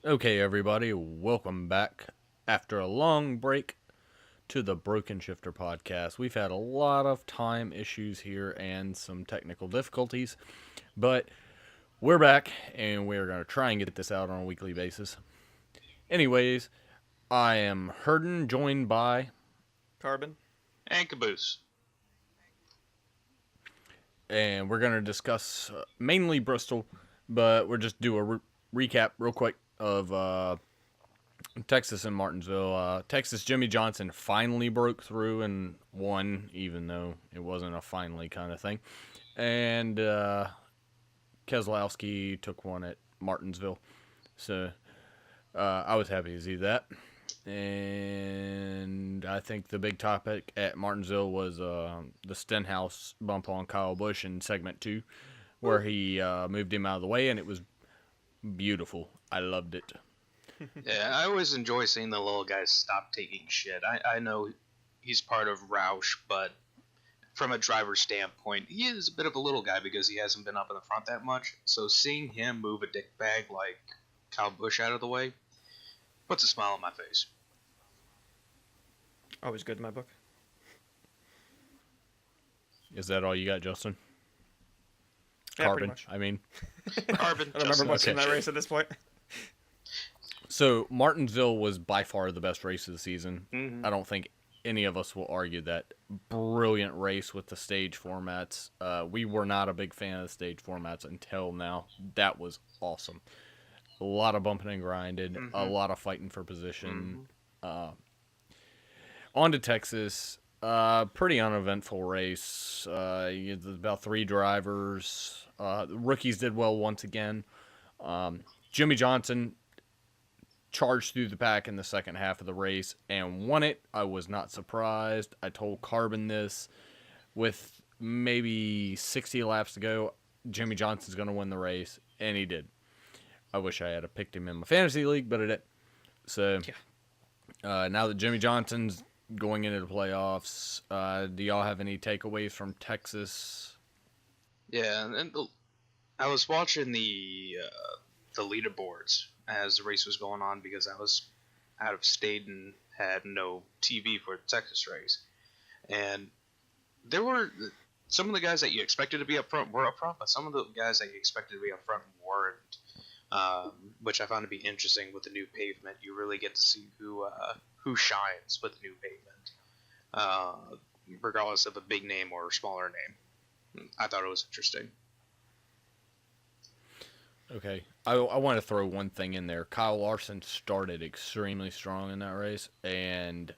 Okay, everybody, welcome back after a long break to the Broken Shifter podcast. We've had a lot of time issues here and some technical difficulties, but we're back and we're going to try and get this out on a weekly basis. Anyways, I am Herden, joined by, Carbon. And Caboose. and we're going to discuss mainly Bristol, but we'll just do a recap real quick of Texas and Martinsville. Texas, Jimmy Johnson finally broke through and won, even though it wasn't a finally kind of thing. And Keselowski took one at Martinsville. So I was happy to see that. And I think the big topic at Martinsville was the Stenhouse bump on Kyle Busch in segment 2, where he moved him out of the way, and it was beautiful. I loved it. Yeah, I always enjoy seeing the little guys stop taking shit. I know he's part of Roush, but from a driver's standpoint, he is a bit of a little guy because he hasn't been up in the front that much. So seeing him move a dick bag like Kyle Busch out of the way puts a smile on my face. Always good in my book. Is that all you got, Justin? Yeah, Carbon, pretty much. I mean. Carbon. I don't remember much Okay. in that race at this point. So Martinsville was by far the best race of the season. Mhm. I don't think any of us will argue that. Brilliant race with the stage formats. We were not a big fan of the stage formats until now. That was awesome. A lot of bumping and grinding, a lot of fighting for position. On to Texas. Pretty uneventful race. About 3 drivers. The rookies did well once again. Jimmy Johnson charged through the pack in the second half of the race and won it. I was not surprised. I told Carbon this with maybe 60 laps to go. Jimmy Johnson's going to win the race, and he did. I wish I had picked him in my fantasy league, but I did. So now that Jimmy Johnson's going into the playoffs, do y'all have any takeaways from Texas? Yeah, and I was watching the leaderboards as the race was going on because I was out of state and had no TV for the Texas race. And there were some of the guys that you expected to be up front were up front, but some of the guys that you expected to be up front weren't, which I found to be interesting with the new pavement. You really get to see who shines with the new pavement, regardless of a big name or a smaller name. I thought it was interesting. Okay. I want to throw one thing in there. Kyle Larson started extremely strong in that race and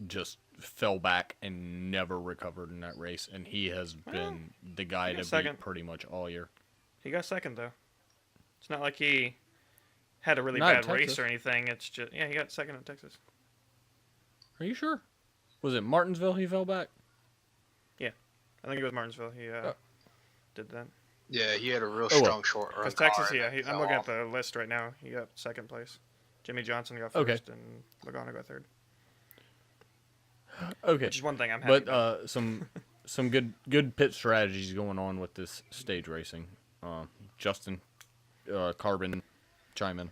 just fell back and never recovered in that race. And he has been the guy to beat pretty much all year. He got second, though. It's not like he had a really Not at bad race Texas. or anything. It's just, he got second in Texas. Are you sure? Was it Martinsville he fell back? I think it was Martinsville. He did that. Yeah, he had a real well. strong short run. Because Texas, car and I'm fell looking off. at the list right now. He got second place. Jimmy Johnson got Okay. first, and Logano got third. Okay. Which is one thing I'm happy about. But some good pit strategies going on with this stage racing. Justin, Carbon, chime in.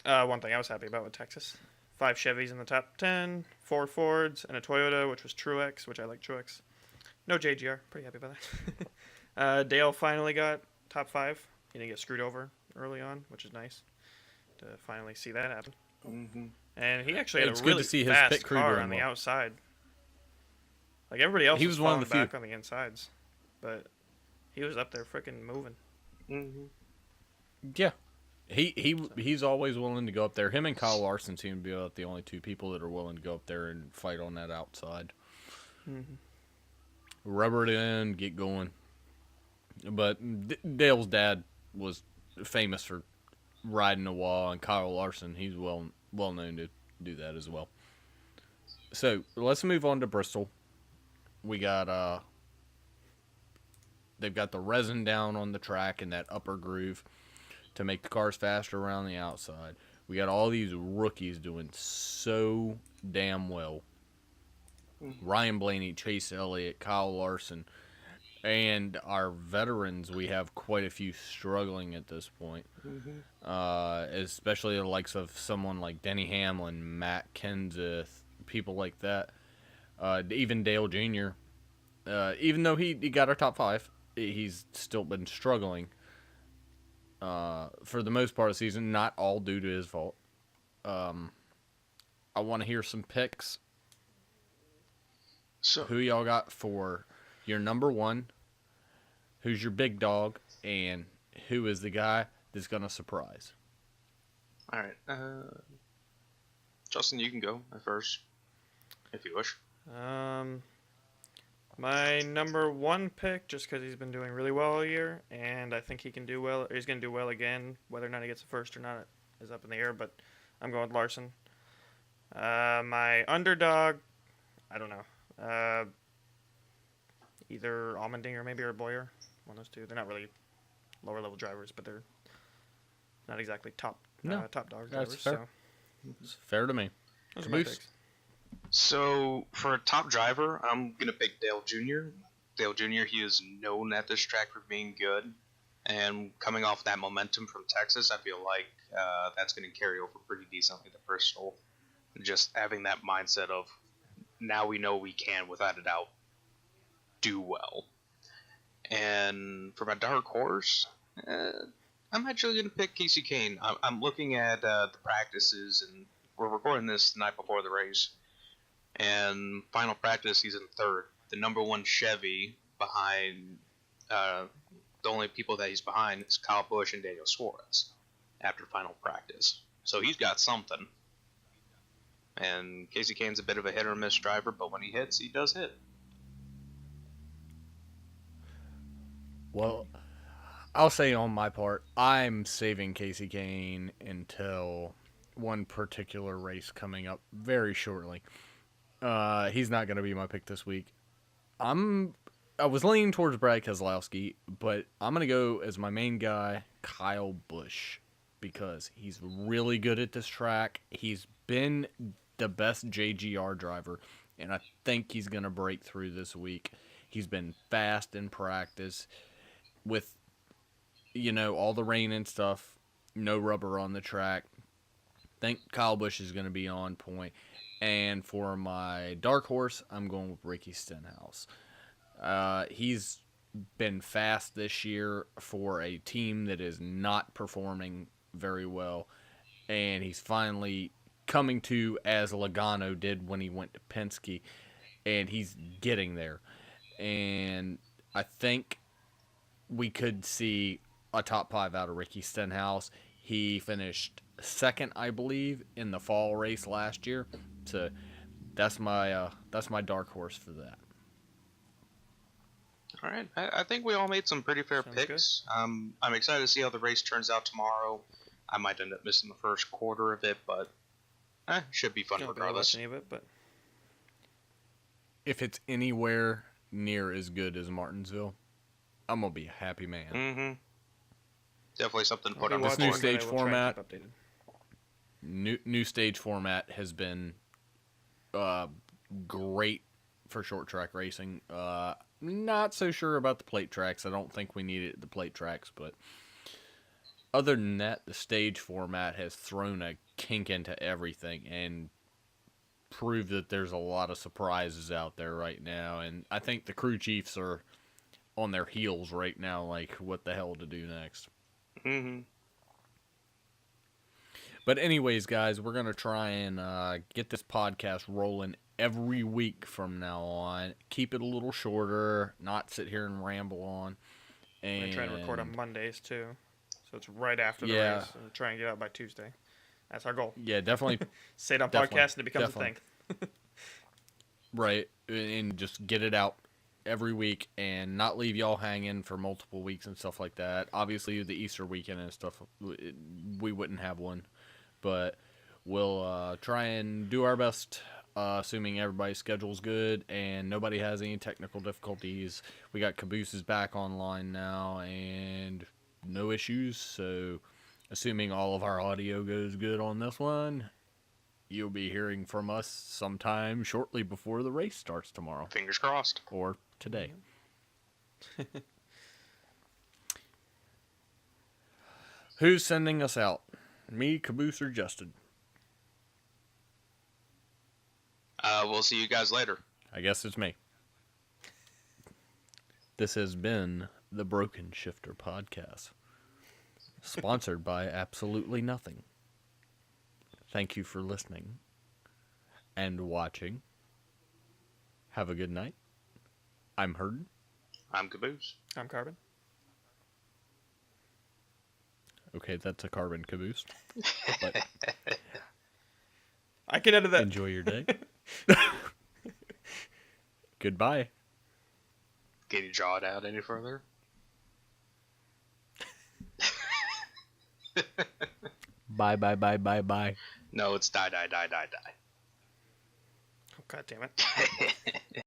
One thing I was happy about with Texas. 5 Chevys in the top 10, 4 Fords, and a Toyota, which was Truex, which I like Truex. No JGR. Pretty happy about that. Dale finally got top 5. He didn't get screwed over early on, which is nice to finally see that happen. Mhm. And he actually had It's a good to really see his fast pit crew car doing on the well. outside. Like everybody else He was was one of falling the few. back on the insides, but he was up there freaking moving. Mhm. Yeah. He's always willing to go up there. Him and Kyle Larson seem to be about the only 2 people that are willing to go up there and fight on that outside. Mhm. Rubber it in, get going. But Dale's dad was famous for riding a wall, and Kyle Larson, he's well known to do that as well. So let's move on to Bristol. We got they've got the resin down on the track in that upper groove to make the cars faster around the outside. We got all these rookies doing so damn well. Ryan Blaney, Chase Elliott, Kyle Larson. And our veterans, we have quite a few struggling at this point. Especially the likes of someone like Denny Hamlin, Matt Kenseth, people like that. Even Dale Jr. Even though he got our top 5, he's still been struggling for the most part of the season. Not all due to his fault. I want to hear some picks. So Who y'all got for your number 1? Who's your big dog? And who is the guy that's going to surprise? all right, Justin, you can go at first if you wish. My number 1 pick, just because he's been doing really well all year, and I think he can do well. Or he's going to do well again. Whether or not he gets a first or not is up in the air, but I'm going with Larson. My underdog, I don't know. Either Allmendinger maybe or Boyer. One of those two. They're not really lower level drivers, but they're not exactly top top dog That's drivers. fair. So It's fair to me. those are my Caboose. picks. So for a top driver, I'm gonna pick Dale Jr. Dale Jr. He is known at this track for being good, and coming off that momentum from Texas, I feel like that's gonna carry over pretty decently to Bristol. Just having that mindset of now we know we can, without a doubt, do well. And for my dark horse, I'm actually gonna pick Casey Kane. I'm looking at the practices, and we're recording this the night before the race. And final practice, he's in 3rd. The number 1 Chevy behind, the only people that he's behind is Kyle Busch and Daniel Suarez after final practice. So he's got something. And Casey Kane's a bit of a hit or miss driver, but when he hits, he does hit. Well, I'll say on my part, I'm saving Casey Kane until one particular race coming up very shortly. He's not going to be my pick this week. I was leaning towards Brad Keselowski, but I'm going to go as my main guy, Kyle Busch, because he's really good at this track. He's been the best JGR driver, and I think he's going to break through this week. He's been fast in practice with, all the rain and stuff, no rubber on the track. I think Kyle Busch is going to be on point. And for my dark horse, I'm going with Ricky Stenhouse. He's been fast this year for a team that is not performing very well. And he's finally coming to as Logano did when he went to Penske. And he's getting there. And I think we could see a top 5 out of Ricky Stenhouse. He finished 2nd, I believe, in the fall race last year. So that's my dark horse for that. All right, I think we all made some pretty fair Sounds picks. I'm excited to see how the race turns out tomorrow. I might end up missing the first quarter of it, but should be fun Don't regardless. any of it, but If it's anywhere near as good as Martinsville, I'm gonna be a happy man. Mm-hmm. Definitely something to put I'll on be the This new watching, board. but stage I will try and format. keep updated. New stage format has been great for short track racing. Not so sure about the plate tracks. I don't think we need it at the plate tracks, but other than that, the stage format has thrown a kink into everything and proved that there's a lot of surprises out there right now. And I think the crew chiefs are on their heels right now, like what the hell to do next. Mm-hmm. But anyways, guys, we're going to try and get this podcast rolling every week from now on. Keep it a little shorter, not sit here and ramble on. We're trying to record on And Mondays too, so it's right after the Yeah. race. And try and get out by Tuesday. That's our goal. yeah, definitely Say it on Definitely, podcast and it becomes definitely. a thing. right. And just get it out every week and not leave y'all hanging for multiple weeks and stuff like that. Obviously, the Easter weekend and stuff, we wouldn't have one. But we'll try and do our best, assuming everybody's schedule's good and nobody has any technical difficulties. We got Caboose's back online now and no issues. So, assuming all of our audio goes good on this one, you'll be hearing from us sometime shortly before the race starts tomorrow Fingers crossed. or today. Who's sending us out? Me, Caboose, or Justin? We'll see you guys later. I guess it's me. This has been the Broken Shifter Podcast, sponsored by absolutely nothing. Thank you for listening and watching. Have a good night. I'm Hurden. I'm Caboose. I'm Carbon. Okay, that's a Carbon Caboose. But I can edit that. enjoy your day. Goodbye. Can you draw it out any further? Bye, bye, bye, bye, bye. No, it's die, die, die, die, die. Oh, God damn it.